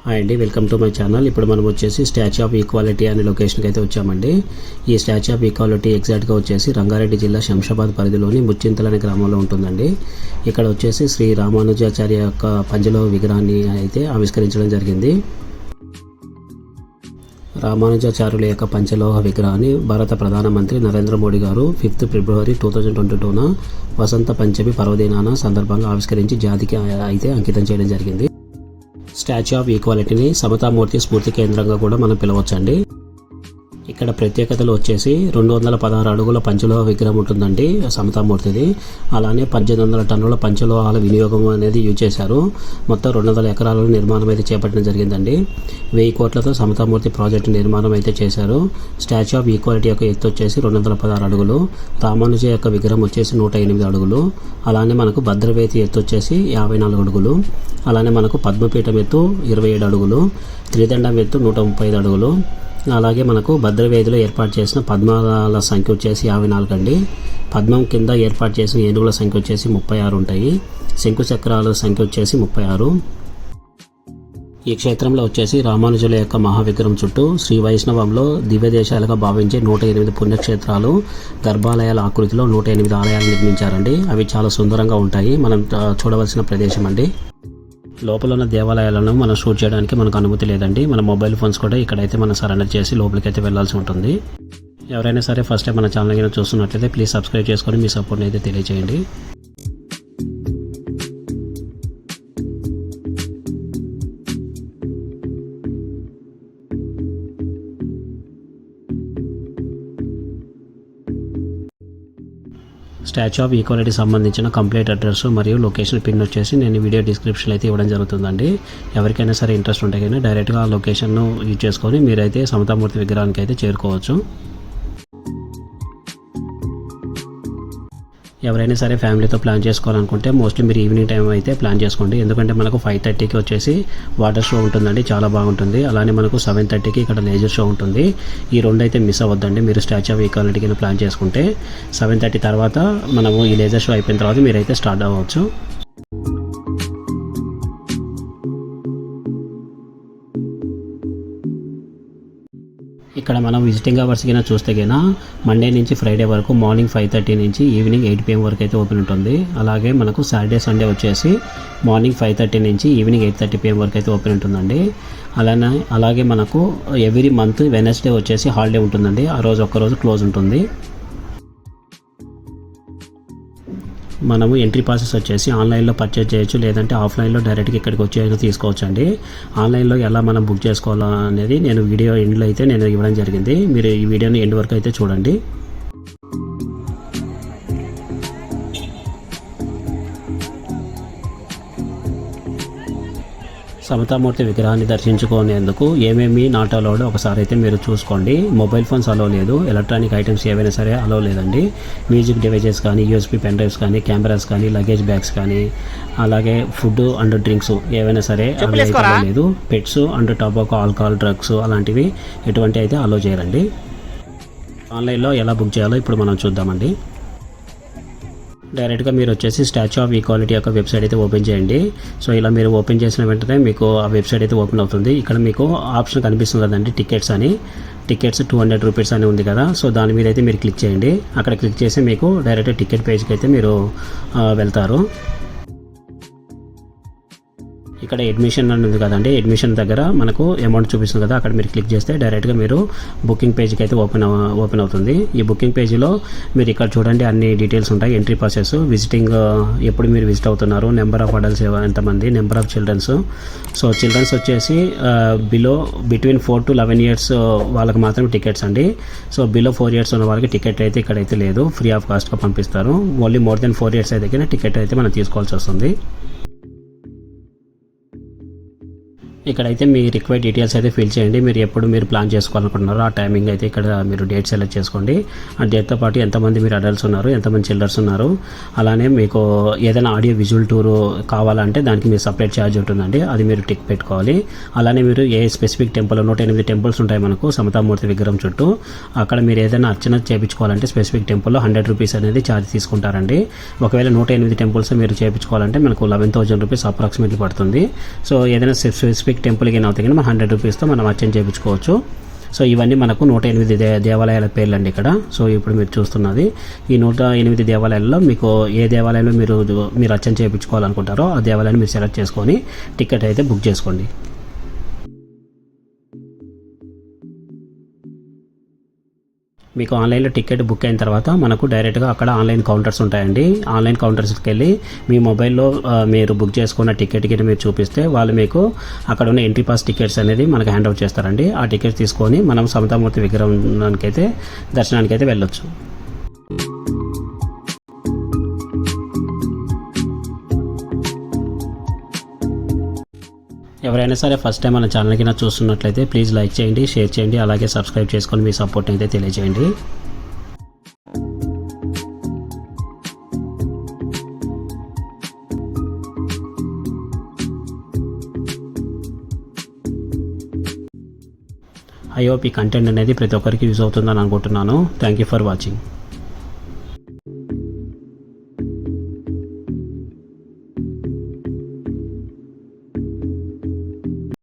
Hi అండి, welcome to my channel. ఇప్పుడు మనం వచ్చేసి స్టాచ్యూ ఆఫ్ ఈక్వాలిటీ అనే లొకేషన్కి అయితే వచ్చామండి. ఈ స్టాచ్యూ ఆఫ్ ఈక్వాలిటీ ఎగ్జాక్ట్గా వచ్చేసి రంగారెడ్డి జిల్లా శంషాబాద్ పరిధిలోని ముచ్చింతల అనే గ్రామంలో ఉంటుందండి. ఇక్కడ వచ్చేసి శ్రీ రామానుజాచార్య యొక్క పంచలోహ విగ్రహాన్ని అయితే ఆవిష్కరించడం జరిగింది. రామానుజాచార్యుల యొక్క పంచలోహ విగ్రహాన్ని భారత ప్రధానమంత్రి నరేంద్ర మోడీ గారు 5 ఫిబ్రవరి 2022న వసంత పంచమి పర్వదినాన సందర్భంగా ఆవిష్కరించి జాతికి అయితే అంకితం చేయడం జరిగింది. స్టాచ్యూ ఆఫ్ ఈక్వాలిటీని సమతామూర్తి స్ఫూర్తి కేంద్రంగా కూడా మనం పిలవచ్చండి. ఇక్కడ ప్రత్యేకతలు వచ్చేసి 216 అడుగుల పంచలోహ విగ్రహం ఉంటుందండి సమతామూర్తిది. అలానే 1800 టన్నుల పంచలోహాల వినియోగం అనేది యూజ్ చేశారు. మొత్తం 200 ఎకరాలలో నిర్మాణం అయితే చేపట్టడం జరిగిందండి. 1000 కోట్లతో సమతామూర్తి ప్రాజెక్టు నిర్మాణం అయితే చేశారు. స్టాచ్యూ ఆఫ్ ఈక్వాలిటీ యొక్క ఎత్తు వచ్చేసి 216 అడుగులు. రామానుజ యొక్క విగ్రహం వచ్చేసి 108 అడుగులు. అలానే మనకు భద్రవేతి ఎత్తు వచ్చేసి 54 అడుగులు. అలానే మనకు పద్మపీఠం ఎత్తు 27 అడుగులు. త్రిదండం ఎత్తు 135 అడుగులు. అలాగే మనకు భద్రవేదిలో ఏర్పాటు చేసిన పద్మాల సంఖ్య వచ్చేసి 54 అండి. పద్మం కింద ఏర్పాటు చేసిన ఏనుగుల సంఖ్య వచ్చేసి 36 ఉంటాయి. శంకు చక్రాల సంఖ్య వచ్చేసి 36. ఈ క్షేత్రంలో వచ్చేసి రామానుజుల యొక్క మహావిగ్రహం చుట్టూ శ్రీ వైష్ణవంలో దివ్యదేశాలుగా భావించే 108 పుణ్యక్షేత్రాలు గర్భాలయాల ఆకృతిలో 108 ఆలయాలు నిర్మించారండి. అవి చాలా సుందరంగా ఉంటాయి. మనం చూడవలసిన ప్రదేశం అండి. లోపల ఉన్న దేవాలయాలను మనం షూట్ చేయడానికి మనకు అనుమతి లేదండి. మన మొబైల్ ఫోన్స్ కూడా ఇక్కడైతే మనం సరెండర్ చేసి లోపలికి అయితే వెళ్లాల్సి ఉంటుంది. ఎవరైనా సరే ఫస్ట్ టైం మన ఛానల్ కింద చూస్తున్నట్లయితే ప్లీజ్ సబ్స్క్రైబ్ చేసుకొని మీ సపోర్ట్ని అయితే తెలియజేయండి. స్టాచ్యూ ఆఫ్ ఈక్వాలిటీ సంబంధించిన కంప్లీట్ అడ్రస్ మరియు లొకేషన్ పిన్ వచ్చేసి నేను వీడియో డిస్క్రిప్షన్ అయితే ఇవ్వడం జరుగుతుందండి. ఎవరికైనా సరే ఇంట్రెస్ట్ ఉంటే కానీ డైరెక్ట్గా ఆ లొకేషన్ను యూజ్ చేసుకొని మీరైతే సమతామూర్తి విగ్రహానికి అయితే చేరుకోవచ్చు. ఎవరైనా సరే ఫ్యామిలీతో ప్లాన్ చేసుకోవాలనుకుంటే మోస్ట్లీ మీరు ఈవినింగ్ టైం అయితే ప్లాన్ చేసుకోండి. ఎందుకంటే మనకు 5:30కి వచ్చేసి వాటర్ షో ఉంటుందండి, చాలా బాగుంటుంది. అలానే మనకు 7:30కి ఇక్కడ లేజర్ షో ఉంటుంది. ఈ రెండు అయితే మిస్ అవ్వద్దండి మీరు స్టాచ్యూ ఆఫ్ ఈక్వాలిటీకి ప్లాన్ చేసుకుంటే. 7:30 తర్వాత మనము ఈ లేజర్ షో అయిపోయిన తర్వాత మీరైతే స్టార్ట్ అవ్వచ్చు. ఇక్కడ మనం విజిటింగ్ అవర్స్ కింద చూస్తే కింద మండే నుంచి ఫ్రైడే వరకు మార్నింగ్ 5:30 నుంచి ఈవినింగ్ 8 PM వరకు అయితే ఓపెన్ ఉంటుంది. అలాగే మనకు సాటర్డే సండే వచ్చేసి మార్నింగ్ 5:30 నుంచి ఈవినింగ్ 8:30 PM వరకు అయితే ఓపెన్ ఉంటుందండి. అలాగే మనకు ఎవ్రీ మంత్ వెనస్డే వచ్చేసి హాలిడే ఉంటుందండి. ఆ రోజు ఒక్కరోజు క్లోజ్ ఉంటుంది. మనము ఎంట్రీ పాసెస్ వచ్చేసి ఆన్లైన్లో పర్చేజ్ చేయొచ్చు, లేదంటే ఆఫ్లైన్లో డైరెక్ట్గా ఇక్కడికి వచ్చి తీసుకోవచ్చు అండి. ఆన్లైన్లో ఎలా మనం బుక్ చేసుకోవాలా అనేది నేను వీడియో ఎండ్లో అయితే నేను ఇవ్వడం జరిగింది. మీరు ఈ వీడియోని ఎండ్ వరకు అయితే చూడండి. సమతామూర్తి విగ్రహాన్ని దర్శించుకునేందుకు ఏమేమి నాట్ అలౌడ్ ఒకసారి అయితే మీరు చూసుకోండి. మొబైల్ ఫోన్స్ అలో లేదు, ఎలక్ట్రానిక్ ఐటమ్స్ ఏవైనా సరే అలో లేదండి. మ్యూజిక్ డివైజెస్ కానీ, USB పెన్ డ్రైవ్స్ కానీ, కెమెరాస్ కానీ, లగేజ్ బ్యాగ్స్ కానీ, అలాగే ఫుడ్ అండ్ డ్రింక్స్ ఏవైనా సరే అలో లేదు. Pets and tobacco, alcohol, drugs అలాంటివి ఎటువంటి అయితే అలో చేయరండి. ఆన్లైన్లో ఎలా బుక్ చేయాలో ఇప్పుడు మనం చూద్దామండి. డైరెక్ట్గా మీరు వచ్చేసి స్టాచ్యూ ఆఫ్ ఈక్వాలిటీ యొక్క వెబ్సైట్ అయితే ఓపెన్ చేయండి. సో ఇలా మీరు ఓపెన్ చేసిన వెంటనే మీకు ఆ వెబ్సైట్ అయితే ఓపెన్ అవుతుంది. ఇక్కడ మీకు ఆప్షన్ కనిపిస్తుంది కదండి, టికెట్స్ 200 రూపీస్ అని ఉంది కదా. సో దాని మీద అయితే మీరు క్లిక్ చేయండి. అక్కడ క్లిక్ చేసి మీకు డైరెక్ట్ టికెట్ పేజ్కి అయితే మీరు వెళ్తారు. ఇక్కడ అడ్మిషన్ అని ఉంది కదండి, అడ్మిషన్ దగ్గర మనకు అమౌంట్ చూపిస్తుంది కదా, అక్కడ మీరు క్లిక్ చేస్తే డైరెక్ట్గా మీరు బుకింగ్ పేజ్కి అయితే ఓపెన్ అవుతుంది. ఈ బుకింగ్ పేజీలో మీరు ఇక్కడ చూడండి అన్ని డీటెయిల్స్ ఉంటాయి. ఎంట్రీ ప్రాసెస్, విజిటింగ్ ఎప్పుడు మీరు విజిట్ అవుతున్నారు, నెంబర్ ఆఫ్ అడల్ట్స్ ఎంతమంది, number of childrens. So childrens వచ్చేసి బిట్వీన్ 4 to 11 years వాళ్ళకి మాత్రమే టికెట్స్ అండి. సో బిలో 4 years ఉన్న వాళ్ళకి టికెట్ అయితే ఇక్కడైతే లేదు, ఫ్రీ ఆఫ్ కాస్ట్గా పంపిస్తారు. ఓన్లీ మోర్ దెన్ 4 years అయితే టికెట్ అయితే మనం తీసుకోవాల్సి వస్తుంది. ఇక్కడైతే మీ రిక్వైర్డ్ డీటెయిల్స్ అయితే ఫిల్ చేయండి. మీరు ఎప్పుడు మీరు ప్లాన్ చేసుకోవాలనుకుంటున్నారో ఆ టైమింగ్ అయితే ఇక్కడ మీరు డేట్ సెలెక్ట్ చేసుకోండి. ఆ డేట్తో పాటు ఎంతమంది మీరు అడల్ట్స్ ఉన్నారు, ఎంతమంది చిల్డ్రన్స్ ఉన్నారు. అలానే మీకు ఏదైనా ఆడియో విజువల్ టూర్ కావాలంటే దానికి మీరు సపరేట్ ఛార్జ్ ఉంటుందండి, అది మీరు టిక్ పెట్టుకోవాలి. అలానే మీరు ఏ స్పెసిఫిక్ టెంపుల్ 108 టెంపుల్స్ ఉంటాయి మనకు సమతామూర్తి విగ్రహం చుట్టూ. అక్కడ మీరు ఏదైనా అర్చన చేయించుకోవాలంటే స్పెసిఫిక్ టెంపుల్లో 100 రూపీస్ అనేది ఛార్జ్ తీసుకుంటారండి. ఒకవేళ 108 టెంపుల్స్ మీరు చేయించుకోవాలంటే మనకు 11,000 రూపీస్ అప్రాక్సిమేట్లీ పడుతుంది. సో ఏదైనా స్పెసిఫిక్ మీకు టెంపుల్కి అయినా అవుతాయి కానీ మనం 100 రూపీస్తో మనం అర్చన చేయించుకోవచ్చు. సో ఇవన్నీ మనకు 108 దేవాలయాల పేర్లు అండి ఇక్కడ. సో ఇప్పుడు మీరు చూస్తున్నది ఈ 108 దేవాలయాల్లో మీకు ఏ దేవాలయంలో మీరు అర్చన చేయించుకోవాలనుకుంటారో ఆ దేవాలయాన్ని మీరు సెలెక్ట్ చేసుకొని టికెట్ అయితే బుక్ చేసుకోండి. మీకు ఆన్లైన్లో టికెట్ బుక్ అయిన తర్వాత మనకు డైరెక్ట్గా అక్కడ ఆన్లైన్ కౌంటర్స్ ఉంటాయండి. ఆన్లైన్ కౌంటర్స్కి వెళ్ళి మీ మొబైల్లో మీరు బుక్ చేసుకున్న టికెట్కి మీరు చూపిస్తే వాళ్ళు మీకు అక్కడ ఉన్న ఎంట్రీ పాస్ టికెట్స్ అనేది మనకు హ్యాండ్ అవుట్ చేస్తారండి. ఆ టికెట్స్ తీసుకొని మనం సమతామూర్తి విగ్రహానికైతే దర్శనానికైతే వెళ్ళొచ్చు. ఎవరైనా సరే ఫస్ట్ టైం మన ఛానల్కి చూస్తున్నట్లయితే ప్లీజ్ లైక్ చేయండి, షేర్ చేయండి, అలాగే సబ్స్క్రైబ్ చేసుకొని మీ సపోర్ట్ అయితే తెలియజేయండి. ఐ హోప్ ఈ కంటెంట్ అనేది ప్రతి ఒక్కరికి యూజ్ అవుతుందని అనుకుంటున్నాను. Thank you for watching.